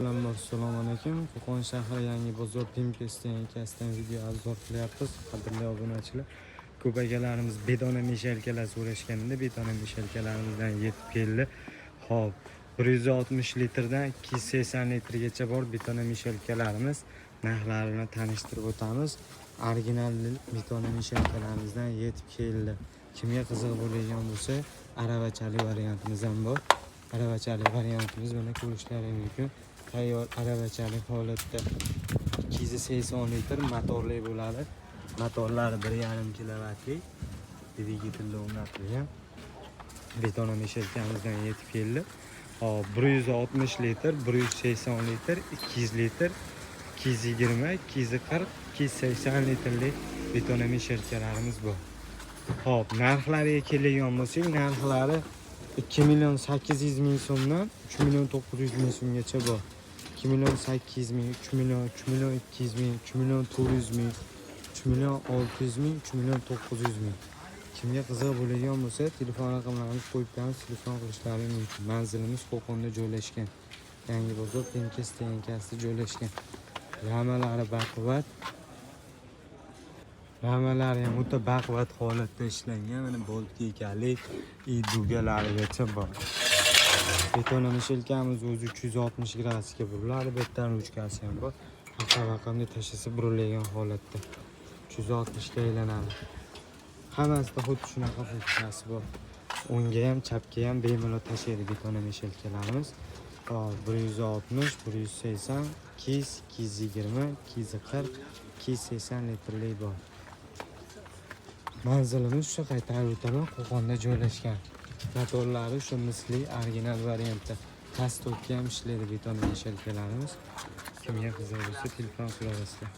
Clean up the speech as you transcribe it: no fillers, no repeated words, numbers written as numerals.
Assalomu alaykum. Qo'qon shahri Yangi bozor Pimkesdan video arzor qilyapmiz. Qadrli obunachilar, ko'paygalarimiz betona meshelkalar so'rashganda betona meshelkalarimizdan yetib keldi. Xo'p, 160 litrdan 280 litrgacha bor betona meshelkalarimiz. Narxlarini tanishtirib o'tamiz. Original betona meshelkalarimizdan yetib keldi. Kimga qiziq bo'ladigan bo'lsa, aravachali variantimiz ham bor. Aravachali variantimiz buni ko'rishlaringiz mumkin. Tayyor aravachali holatda 280 litr motorli bo'ladi. Motorlari 1,5 kilovatlik dvigatelda o'rnatilgan. Betona meshelkamizdan yetib keldi. Hop, 160 litr, 180 litr, 200 litr, 220, 240, 280 litrlik betona meshelkalarimiz bor. Hop, narxlariga keladigan bo'lsak, narxlari 2.800.000 so'mdan 3.900.000 so'mgacha bor. 2.800.000, 3.200.000, 3.400.000, 3.600.000, 3.900.000. Kimga qiziq bo'ladigan bo'lsa, telefon raqamlarini qo'yib qo'yamiz, telefon qilishlaringiz mumkin. Manzilimiz Qo'qonda joylashgan. Yangi bozor Pimkes degan joylashgan. Ramalari baquvvat. Ramalari ham o'ta baquvvat holatda ishlangan. Mana boltga egalik, dugalarigacha bor. Betona meshelkamiz o'zi 360 gradusga buriladi. Betdan ruchkasi ham bor. Raqamni tashlasa buriladigan holatda 360 ga aylanadi. Hammasida xuddi shunaqa funksiyasi bor. O'ngga ham, chapga ham bemalol tashlaydi betona meshelkalarimiz. 160, 180, 200, 220, 240, 280 litrlik bor. Manzilimiz shu qaytarib o'taman, Qo'qonda joylashgan. Motorlari shu misli original variantda. Pastokka ham ishlaydi betona meshelkalarimiz. Kimga qiziq bo'lsa telefon qilaverasizlar.